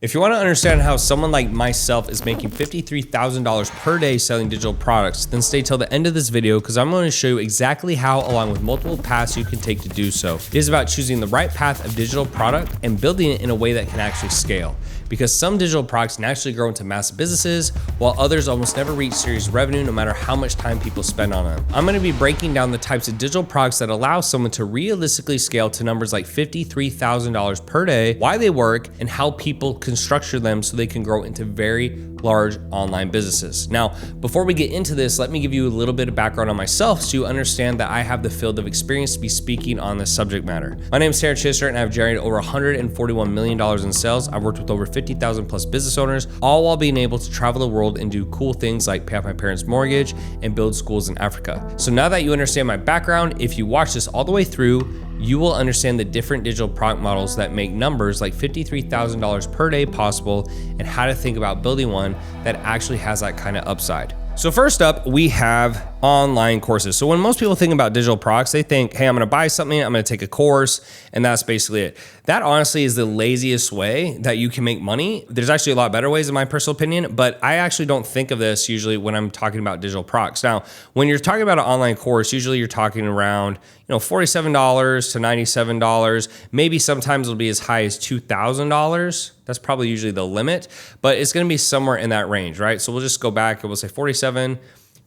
If you want to understand how someone like myself is making $53,000 per day selling digital products, then stay till the end of this video because I'm going to show you exactly how, along with multiple paths you can take to do so. It is about choosing the right path of digital product and building it in a way that can actually scale. Because some digital products naturally grow into massive businesses, while others almost never reach serious revenue no matter how much time people spend on them. I'm going to be breaking down the types of digital products that allow someone to realistically scale to numbers like $53,000 per day, why they work, and how people can structure them so they can grow into very large online businesses. Now, before we get into this, let me give you a little bit of background on myself so you understand that I have the field of experience to be speaking on this subject matter. My name is Terrence Chister and I've generated over $141 million in sales. I've worked with over 50,000 plus business owners, all while being able to travel the world and do cool things like pay off my parents' mortgage and build schools in Africa. So now that you understand my background, if you watch this all the way through, you will understand the different digital product models that make numbers like $53,000 per day possible and how to think about building one that actually has that kind of upside. So first up, we have online courses. So when most people think about digital products, they think, hey, I'm gonna buy something, I'm gonna take a course, and that's basically it. That honestly is the laziest way that you can make money. There's actually a lot better ways in my personal opinion, but I actually don't think of this usually when I'm talking about digital products. Now, when you're talking about an online course, usually you're talking around, $47 to $97. Maybe sometimes it'll be as high as $2,000. That's probably usually the limit, but it's gonna be somewhere in that range, right? So we'll just go back and we'll say 47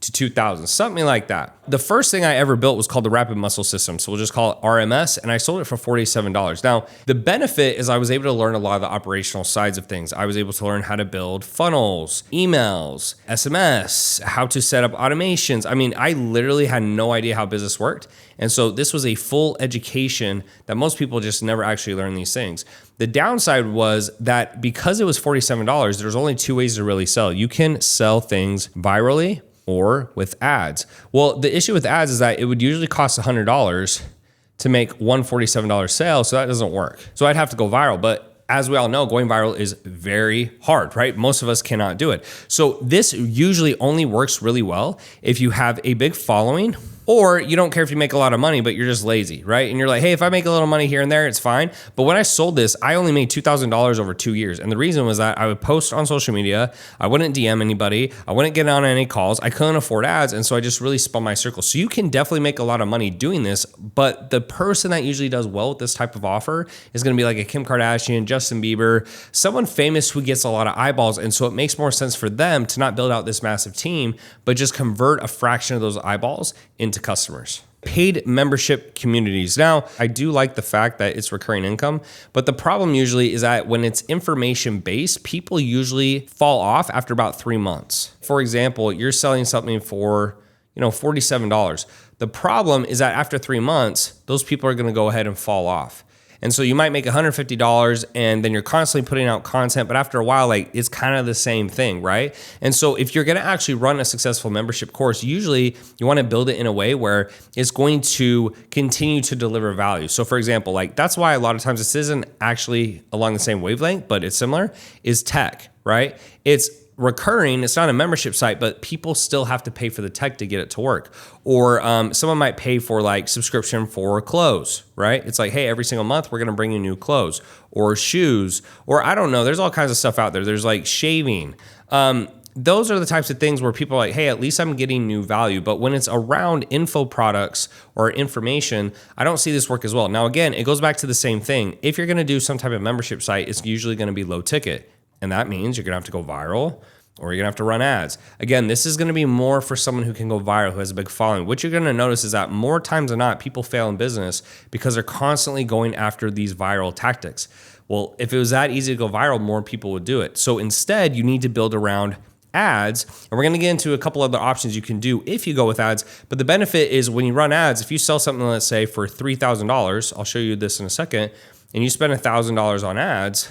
to 2,000, something like that. The first thing I ever built was called the Rapid Muscle System. So we'll just call it RMS, and I sold it for $47. Now, the benefit is I was able to learn a lot of the operational sides of things. I was able to learn how to build funnels, emails, SMS, how to set up automations. I mean, I literally had no idea how business worked. And so this was a full education that most people just never actually learn these things. The downside was that because it was $47, there's only two ways to really sell. You can sell things virally or with ads. Well, the issue with ads is that it would usually cost $100 to make one $47 sale, so that doesn't work. So I'd have to go viral, but as we all know, going viral is very hard, right? Most of us cannot do it. So this usually only works really well if you have a big following, or you don't care if you make a lot of money, but you're just lazy, right? And you're like, hey, if I make a little money here and there, it's fine. But when I sold this, I only made $2,000 over 2 years. And the reason was that I would post on social media, I wouldn't DM anybody, I wouldn't get on any calls, I couldn't afford ads. And so I just really spun my circle. So you can definitely make a lot of money doing this, but the person that usually does well with this type of offer is gonna be like a Kim Kardashian, Justin Bieber, someone famous who gets a lot of eyeballs. And so it makes more sense for them to not build out this massive team, but just convert a fraction of those eyeballs into customers. Paid membership communities. Now, I do like the fact that it's recurring income, but the problem usually is that when it's information based, people usually fall off after about 3 months. For example, you're selling something for, $47. The problem is that after 3 months, those people are going to go ahead and fall off. And so you might make $150 and then you're constantly putting out content, but after a while, it's kind of the same thing, right? And so if you're gonna actually run a successful membership course, usually you wanna build it in a way where it's going to continue to deliver value. So for example, that's why a lot of times this isn't actually along the same wavelength, but it's similar, is tech, right? It's recurring, it's not a membership site, but people still have to pay for the tech to get it to work. Or someone might pay for subscription for clothes, right? It's like, hey, every single month we're gonna bring you new clothes or shoes, or I don't know, there's all kinds of stuff out there. There's shaving. Those are the types of things where people are like, hey, at least I'm getting new value. But when it's around info products or information, I don't see this work as well. Now, again, it goes back to the same thing. If you're gonna do some type of membership site, it's usually gonna be low ticket. And that means you're gonna have to go viral or you're gonna have to run ads. Again, this is gonna be more for someone who can go viral, who has a big following. What you're gonna notice is that more times than not, people fail in business because they're constantly going after these viral tactics. Well, if it was that easy to go viral, more people would do it. So instead, you need to build around ads. And we're gonna get into a couple other options you can do if you go with ads. But the benefit is when you run ads, if you sell something, let's say for $3,000, I'll show you this in a second, and you spend $1,000 on ads,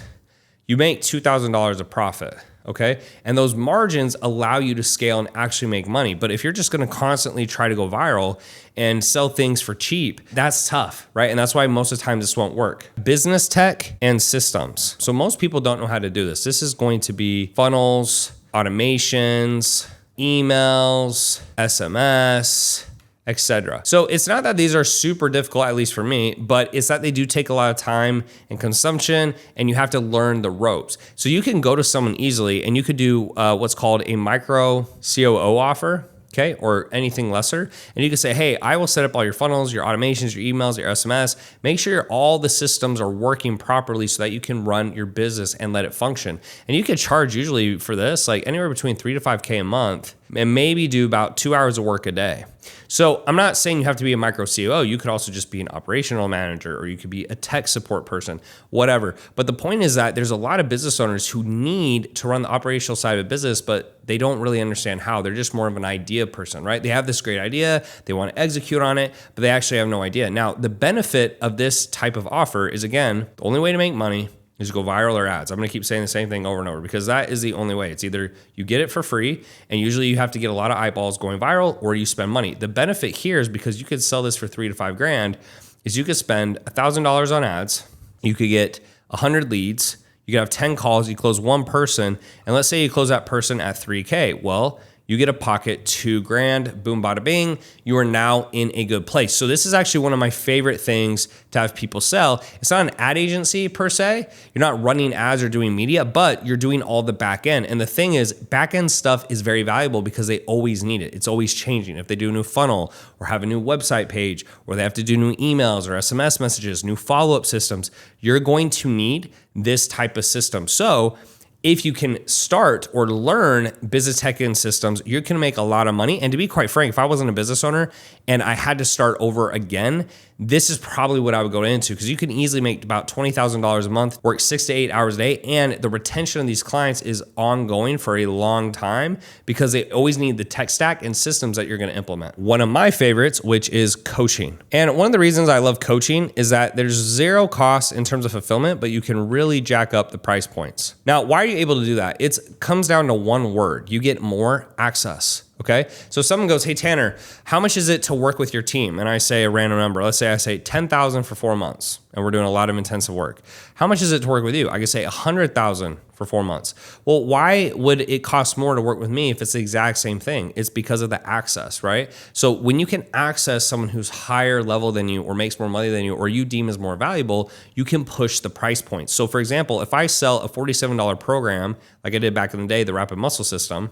you make $2,000 of profit, okay? And those margins allow you to scale and actually make money. But if you're just gonna constantly try to go viral and sell things for cheap, that's tough, right? And that's why most of the time this won't work. Business tech and systems. So most people don't know how to do this. This is going to be funnels, automations, emails, SMS, etc. So it's not that these are super difficult, at least for me, but it's that they do take a lot of time and consumption, and you have to learn the ropes. So you can go to someone easily and you could do what's called a micro COO offer, okay, or anything lesser. And you can say, hey, I will set up all your funnels, your automations, your emails, your SMS. Make sure all the systems are working properly so that you can run your business and let it function. And you could charge usually for this, like anywhere between 3 to 5K a month, and maybe do about 2 hours of work a day. So I'm not saying you have to be a micro COO. You could also just be an operational manager, or you could be a tech support person, whatever. But the point is that there's a lot of business owners who need to run the operational side of a business, but they don't really understand how. They're just more of an idea person, right? They have this great idea, they want to execute on it, but they actually have no idea. Now, the benefit of this type of offer is, again, the only way to make money is go viral or ads. I'm going to keep saying the same thing over and over because that is the only way. It's either you get it for free, and usually you have to get a lot of eyeballs going viral, or you spend money. The benefit here is because you could sell this for 3 to 5 grand, is you could spend $1,000 on ads. You could get 100 leads. You could have 10 calls. You close one person, and let's say you close that person at 3K. Well, you get a pocket 2 grand, boom, bada bing. You are now in a good place. So this is actually one of my favorite things to have people sell. It's not an ad agency per se. You're not running ads or doing media, but you're doing all the back end. And the thing is, back end stuff is very valuable because they always need it. It's always changing. If they do a new funnel or have a new website page, or they have to do new emails or SMS messages, new follow-up systems, you're going to need this type of system. So if you can start or learn business tech and systems, you can make a lot of money. And to be quite frank, if I wasn't a business owner and I had to start over again, this is probably what I would go into, because you can easily make about $20,000 a month, work 6 to 8 hours a day, and the retention of these clients is ongoing for a long time because they always need the tech stack and systems that you're going to implement. One of my favorites, which is coaching. And one of the reasons I love coaching is that there's zero cost in terms of fulfillment, but you can really jack up the price points. Now, why are you able to do that? It comes down to one word. You get more access. Okay. So someone goes, hey, Tanner, how much is it to work with your team? And I say a random number. Let's say I say 10,000 for 4 months, and we're doing a lot of intensive work. How much is it to work with you? I could say 100,000 for 4 months. Well, why would it cost more to work with me if it's the exact same thing? It's because of the access, right? So when you can access someone who's higher level than you, or makes more money than you, or you deem as more valuable, you can push the price point. So for example, if I sell a $47 program, like I did back in the day, the Rapid Muscle System,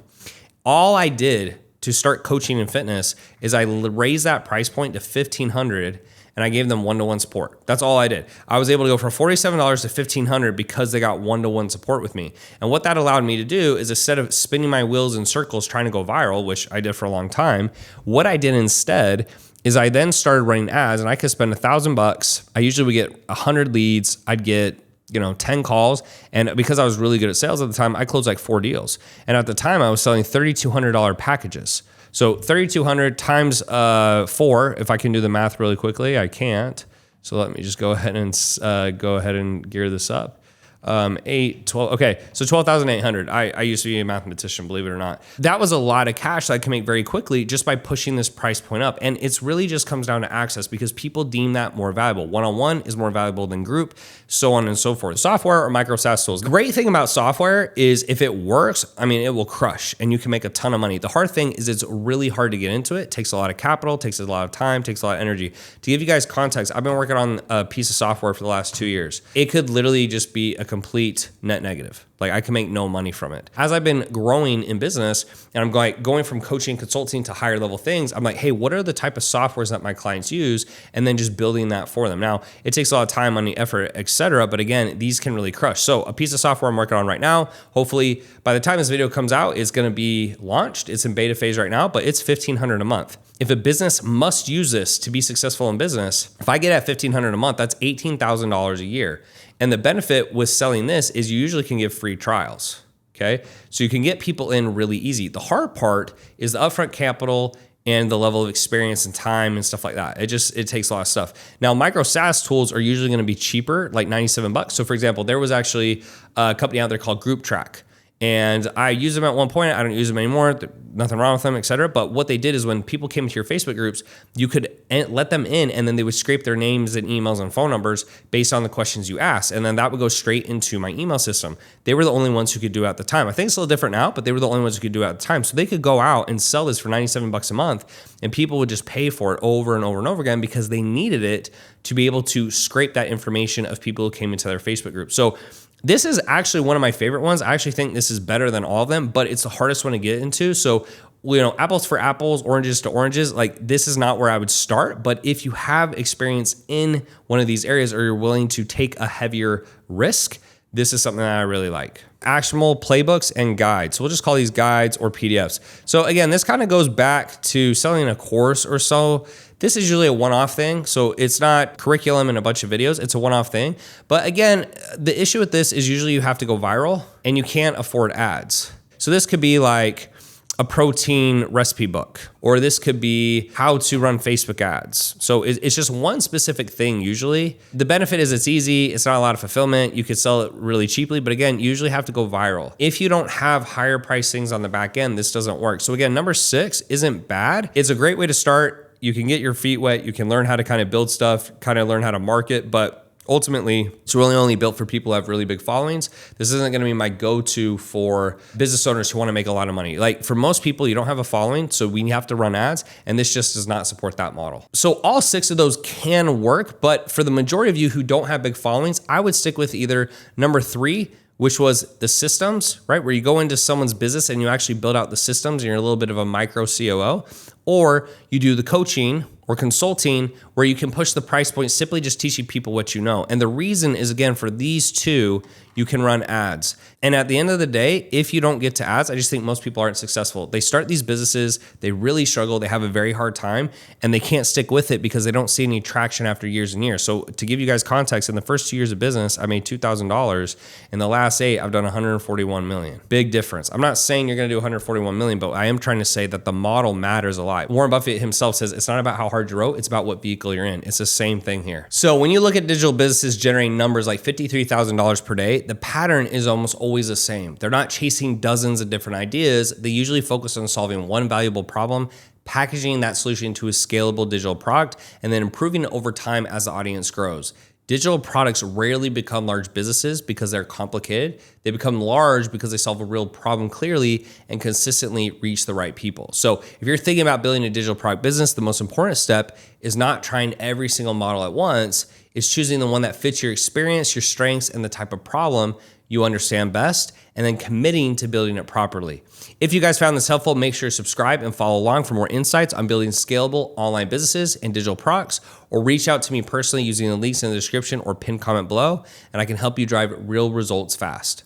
all I did to start coaching in fitness is I raised that price point to $1,500, and I gave them one-to-one support. That's all I did. I was able to go from $47 to $1,500 because they got one-to-one support with me. And what that allowed me to do is, instead of spinning my wheels in circles trying to go viral, which I did for a long time, what I did instead is I then started running ads, and I could spend $1,000. I usually would get 100 leads. I'd get 10 calls. And because I was really good at sales at the time, I closed like 4 deals. And at the time I was selling $3,200 packages. So 3,200 times 4, if I can do the math really quickly, I can't. So let me just go ahead and gear this up. 8, 12. Okay. So 12,800. I used to be a mathematician, believe it or not. That was a lot of cash that I can make very quickly just by pushing this price point up. And it's really just comes down to access, because people deem that more valuable. One-on-one is more valuable than group, so on and so forth. Software or micro SaaS tools. The great thing about software is if it works, it will crush and you can make a ton of money. The hard thing is it's really hard to get into it. It takes a lot of capital, takes a lot of time, takes a lot of energy. To give you guys context, I've been working on a piece of software for the last 2 years. It could literally just be a complete net negative. Like, I can make no money from it. As I've been growing in business and I'm going from coaching, consulting to higher level things, I'm like, hey, what are the type of softwares that my clients use? And then just building that for them. Now, it takes a lot of time, money, effort, etc. But again, these can really crush. So a piece of software I'm working on right now, hopefully by the time this video comes out, it's going to be launched. It's in beta phase right now, but it's $1,500 a month. If a business must use this to be successful in business, if I get at $1,500 a month, that's $18,000 a year. And the benefit with selling this is you usually can give free trials, okay? So you can get people in really easy. The hard part is the upfront capital and the level of experience and time and stuff like that. It takes a lot of stuff. Now, micro SaaS tools are usually gonna be cheaper, like $97. So for example, there was actually a company out there called Group Track. And I used them at one point. I don't use them anymore. Nothing wrong with them, etc. But what they did is when people came to your Facebook groups, you could let them in, and then they would scrape their names and emails and phone numbers based on the questions you asked. And then that would go straight into my email system. They were the only ones who could do it at the time. I think it's a little different now, but they were the only ones who could do it at the time. So they could go out and sell this for $97 a month, and people would just pay for it over and over and over again because they needed it to be able to scrape that information of people who came into their Facebook group. So this is actually one of my favorite ones. I actually think this is better than all of them, but it's the hardest one to get into. So, apples for apples, oranges to oranges, like this is not where I would start. But if you have experience in one of these areas or you're willing to take a heavier risk, this is something that I really like. Actionable playbooks and guides. So we'll just call these guides or PDFs. So again, this kind of goes back to selling a course or so. This is usually a one-off thing. So it's not curriculum and a bunch of videos. It's a one-off thing. But again, the issue with this is usually you have to go viral and you can't afford ads. So this could be like a protein recipe book, or this could be how to run Facebook ads. So it's just one specific thing usually. The benefit is it's easy. It's not a lot of fulfillment. You could sell it really cheaply, but again, you usually have to go viral. If you don't have higher price things on the back end, this doesn't work. So again, number 6 isn't bad. It's a great way to start. You can get your feet wet. You can learn how to kind of build stuff, kind of learn how to market, but ultimately, it's really only built for people who have really big followings. This isn't going to be my go-to for business owners who want to make a lot of money. Like for most people, you don't have a following, so we have to run ads, and this just does not support that model. So all 6 of those can work, but for the majority of you who don't have big followings, I would stick with either number 3, which was the systems, right? Where you go into someone's business and you actually build out the systems and you're a little bit of a micro COO, or you do the coaching or consulting where you can push the price point simply just teaching people what you know. And the reason is, again, for these 2, you can run ads. And at the end of the day, if you don't get to ads, I just think most people aren't successful. They start these businesses, they really struggle, they have a very hard time, and they can't stick with it because they don't see any traction after years and years. So to give you guys context, in the first 2 years of business, I made $2,000. In the last 8, I've done $141 million. Big difference. I'm not saying you're gonna do $141 million, but I am trying to say that the model matters a lot. Warren Buffett himself says it's not about how hard you wrote, it's about what vehicle you're in. It's the same thing here. So when you look at digital businesses generating numbers like $53,000 per day, the pattern is almost always the same. They're not chasing dozens of different ideas. They usually focus on solving one valuable problem, packaging that solution into a scalable digital product, and then improving it over time as the audience grows. Digital products rarely become large businesses because they're complicated. They become large because they solve a real problem clearly and consistently reach the right people. So if you're thinking about building a digital product business, the most important step is not trying every single model at once. It's choosing the one that fits your experience, your strengths, and the type of problem you understand best, and then committing to building it properly. If you guys found this helpful, make sure to subscribe and follow along for more insights on building scalable online businesses and digital products, or reach out to me personally using the links in the description or pinned comment below, and I can help you drive real results fast.